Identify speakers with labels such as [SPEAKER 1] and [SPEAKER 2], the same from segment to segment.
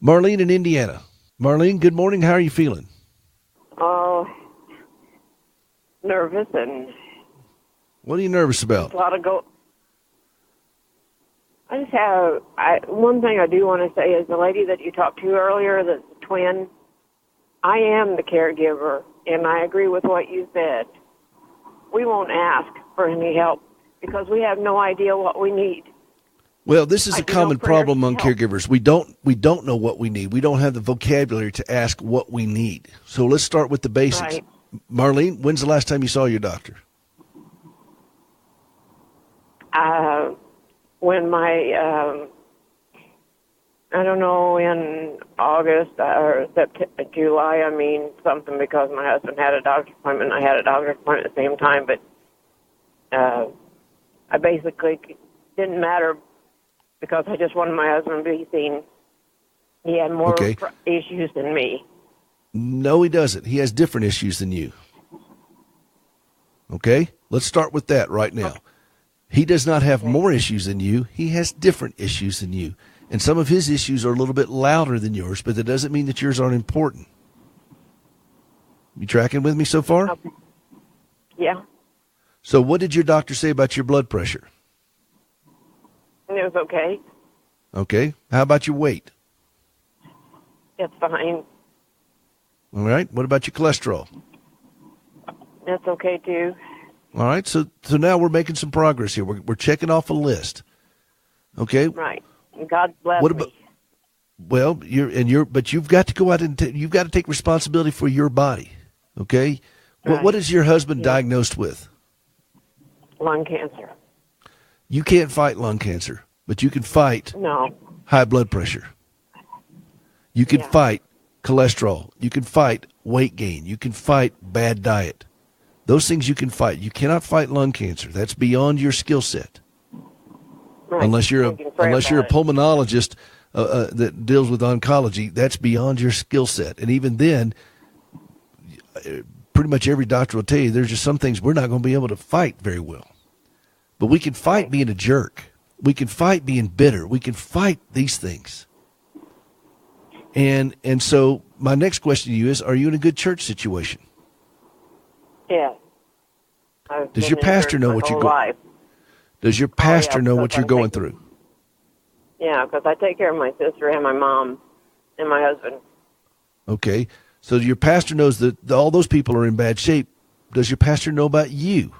[SPEAKER 1] Marlene in Indiana. Marlene, good morning. How are you feeling?
[SPEAKER 2] Oh, nervous and
[SPEAKER 1] What are you nervous
[SPEAKER 2] a
[SPEAKER 1] about?
[SPEAKER 2] lot of go. I just have one thing I do want to say is the lady that you talked to earlier, the twin. I am the caregiver, and I agree with what you said. We won't ask for any help because we have no idea what we need.
[SPEAKER 1] Well, this is a
[SPEAKER 2] do no
[SPEAKER 1] common
[SPEAKER 2] prayers
[SPEAKER 1] problem
[SPEAKER 2] to
[SPEAKER 1] among
[SPEAKER 2] help.
[SPEAKER 1] caregivers. We don't know what we need. We don't have the vocabulary to ask what we need. So let's start with the basics.
[SPEAKER 2] Right.
[SPEAKER 1] Marlene, when's the last time you saw your doctor?
[SPEAKER 2] When my, I don't know, in August or July, something because my husband had a doctor's appointment. I had a doctor's appointment at the same time, but I basically didn't matter because I just wanted my husband to be seen. He had more
[SPEAKER 1] Okay.
[SPEAKER 2] issues than me.
[SPEAKER 1] No, he doesn't. He has different issues than you. Okay? Let's start with that right now. He does not have more issues than you. He has different issues than you. And some of his issues are a little bit louder than yours, but that doesn't mean that yours aren't important. You tracking with me so far?
[SPEAKER 2] Okay. Yeah,
[SPEAKER 1] So what did your doctor say about your blood pressure?
[SPEAKER 2] and it was okay.
[SPEAKER 1] Okay. How about your weight?
[SPEAKER 2] It's fine.
[SPEAKER 1] All right. What about your cholesterol?
[SPEAKER 2] That's okay, too.
[SPEAKER 1] All right. So now we're making some progress here. We're checking off a list. Okay.
[SPEAKER 2] Right. And God bless
[SPEAKER 1] What about?
[SPEAKER 2] me.
[SPEAKER 1] Well, but you've got to go out and you've got to take responsibility for your body. Okay.
[SPEAKER 2] Right.
[SPEAKER 1] What is your husband
[SPEAKER 2] Yeah.
[SPEAKER 1] diagnosed with?
[SPEAKER 2] Lung cancer.
[SPEAKER 1] You can't fight lung cancer, but you can fight
[SPEAKER 2] No.
[SPEAKER 1] high blood pressure. You can
[SPEAKER 2] Yeah.
[SPEAKER 1] fight cholesterol. You can fight weight gain. You can fight bad diet. Those things you can fight. You cannot fight lung cancer. That's beyond your skill set.
[SPEAKER 2] Right.
[SPEAKER 1] Unless you're
[SPEAKER 2] You can pray
[SPEAKER 1] a
[SPEAKER 2] about it.
[SPEAKER 1] pulmonologist that deals with oncology, that's beyond your skill set. And even then, pretty much every doctor will tell you there's just some things we're not going to be able to fight very well. But we can fight
[SPEAKER 2] Right.
[SPEAKER 1] being a jerk. We can fight being bitter. We can fight these things. And so my next question to you is, are you in a good church situation?
[SPEAKER 2] Yeah. I've
[SPEAKER 1] Does
[SPEAKER 2] been
[SPEAKER 1] your
[SPEAKER 2] in
[SPEAKER 1] pastor
[SPEAKER 2] church
[SPEAKER 1] know
[SPEAKER 2] my
[SPEAKER 1] what you're
[SPEAKER 2] whole
[SPEAKER 1] going?
[SPEAKER 2] life.
[SPEAKER 1] Does your pastor know what
[SPEAKER 2] because
[SPEAKER 1] you're
[SPEAKER 2] I
[SPEAKER 1] going
[SPEAKER 2] take-
[SPEAKER 1] through?
[SPEAKER 2] Yeah, because I take care of my sister and my mom and my husband.
[SPEAKER 1] Okay. So your pastor knows that all those people are in bad shape. Does your pastor know about you?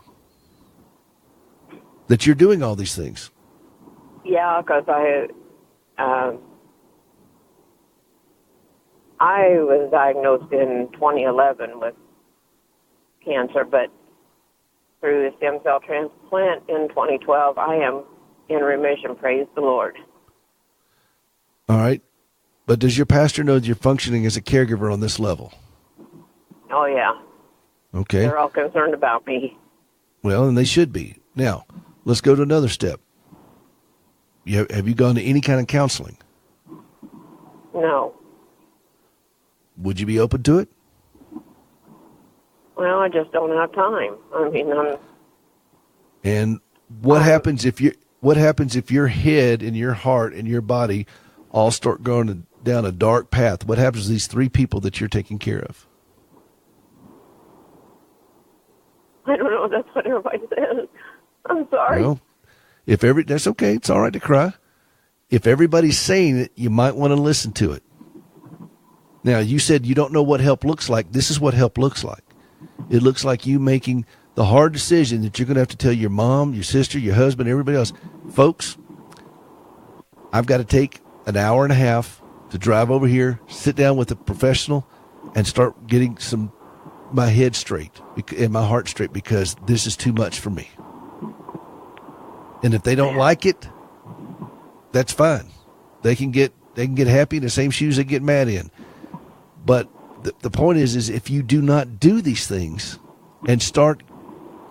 [SPEAKER 1] That you're doing all these things?
[SPEAKER 2] Yeah, because I was diagnosed in 2011 with cancer, but through the stem cell transplant in 2012, I am in remission. Praise the Lord.
[SPEAKER 1] All right. But does your pastor know that you're functioning as a caregiver on this level?
[SPEAKER 2] Oh, yeah.
[SPEAKER 1] Okay.
[SPEAKER 2] They're all concerned about me.
[SPEAKER 1] Well, and they should be. Now, let's go to another step. Have you gone to any kind of counseling?
[SPEAKER 2] No.
[SPEAKER 1] Would you be open to it?
[SPEAKER 2] Well, I just don't have time.
[SPEAKER 1] And what happens if your head and your heart and your body all start going down a dark path? What happens to these three people that you're taking care of?
[SPEAKER 2] I don't know. That's what everybody says. I'm sorry.
[SPEAKER 1] Well, that's okay. It's all right to cry. If everybody's saying it, you might want to listen to it. Now, you said you don't know what help looks like. This is what help looks like. It looks like you making the hard decision that you're going to have to tell your mom, your sister, your husband, everybody else, folks, I've got to take an hour and a half to drive over here, sit down with a professional, and start getting my head straight and my heart straight because this is too much for me. And if they don't like it, that's fine. They can get happy in the same shoes they get mad in. But the point is if you do not do these things and start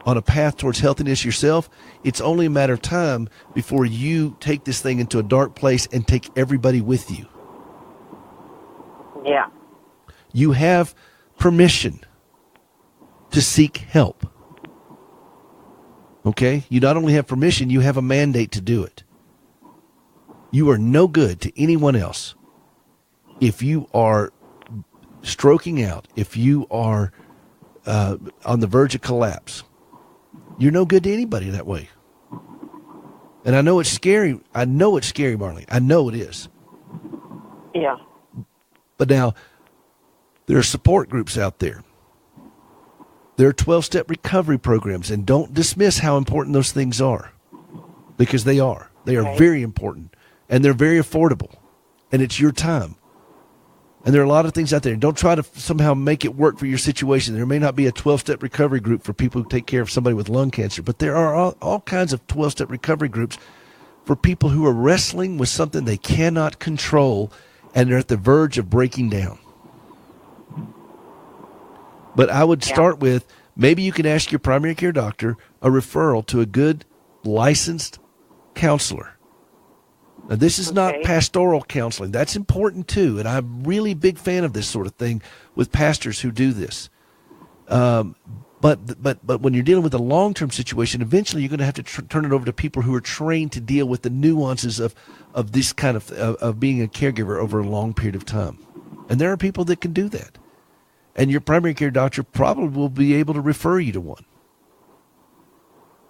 [SPEAKER 1] on a path towards healthiness yourself, it's only a matter of time before you take this thing into a dark place and take everybody with you.
[SPEAKER 2] Yeah.
[SPEAKER 1] You have permission to seek help. Okay? You not only have permission, you have a mandate to do it. You are no good to anyone else. if you are stroking out, if you are on the verge of collapse, you're no good to anybody that way. And I know it's scary. I know it's scary, Marlene. I know it is.
[SPEAKER 2] Yeah.
[SPEAKER 1] But now, there are support groups out there. There are 12-step recovery programs, and don't dismiss how important those things are, because they are. They are very important, and they're very affordable, and it's your time. And there are a lot of things out there. Don't try to somehow make it work for your situation. There may not be a 12-step recovery group for people who take care of somebody with lung cancer, but there are all kinds of 12-step recovery groups for people who are wrestling with something they cannot control, and they're at the verge of breaking down. But I would start with, maybe you can ask your primary care doctor a referral to a good licensed counselor. Now, this is not pastoral counseling. That's important too, and I'm really big fan of this sort of thing with pastors who do this. But when you're dealing with a long-term situation, eventually you're going to have to turn it over to people who are trained to deal with the nuances of this kind of being a caregiver over a long period of time. And there are people that can do that. And your primary care doctor probably will be able to refer you to one.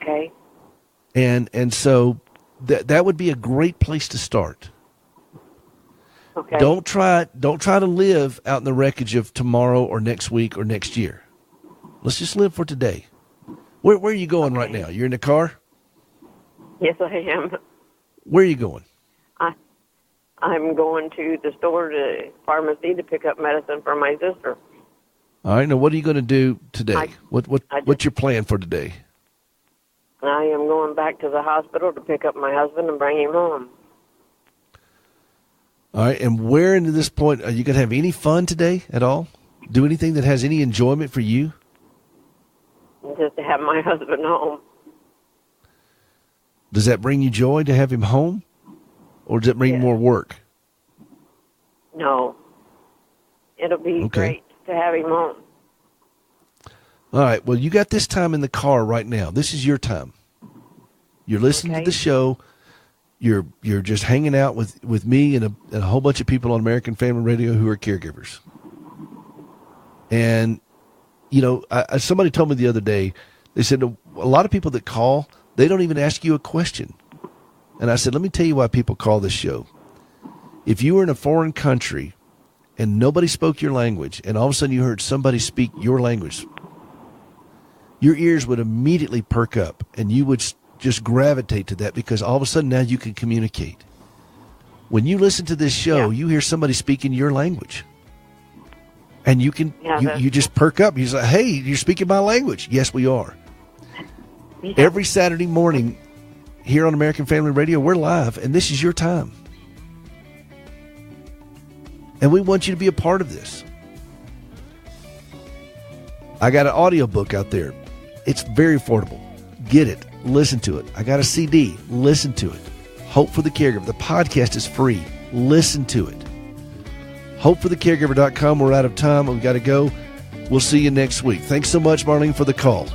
[SPEAKER 2] Okay.
[SPEAKER 1] And so that would be a great place to start.
[SPEAKER 2] Okay.
[SPEAKER 1] Don't try to live out in the wreckage of tomorrow or next week or next year. Let's just live for today. Where are you going right now? You're in the car?
[SPEAKER 2] Yes, I am.
[SPEAKER 1] Where are you going?
[SPEAKER 2] I'm going to the store, to pharmacy, to pick up medicine for my sister.
[SPEAKER 1] All right. Now, what are you going to do today? What's your plan for today?
[SPEAKER 2] I am going back to the hospital to pick up my husband and bring him home.
[SPEAKER 1] All right. And where into this point, are you going to have any fun today at all? Do anything that has any enjoyment for you?
[SPEAKER 2] Just to have my husband home.
[SPEAKER 1] Does that bring you joy to have him home? Or does it bring more work?
[SPEAKER 2] No. It'll be great to have him home.
[SPEAKER 1] All right. Well, you got this time in the car right now. This is your time. You're listening to the show. You're just hanging out with me and a whole bunch of people on American Family Radio who are caregivers. And, you know, somebody told me the other day, they said a lot of people that call, they don't even ask you a question. And I said, let me tell you why people call this show. If you were in a foreign country and nobody spoke your language, and all of a sudden you heard somebody speak your language, your ears would immediately perk up, and you would just gravitate to that, because all of a sudden now you can communicate. When you listen to this show, you hear somebody speaking your language, and you can you just perk up. You say, hey, you're speaking my language. Yes, we are. Yeah. Every Saturday morning here on American Family Radio, we're live, and this is your time. And we want you to be a part of this. I got an audio book out there. It's very affordable. Get it. Listen to it. I got a CD. Listen to it. Hope for the Caregiver. The podcast is free. Listen to it. HopeForTheCaregiver.com. We're out of time. We've got to go. We'll see you next week. Thanks so much, Marlene, for the call.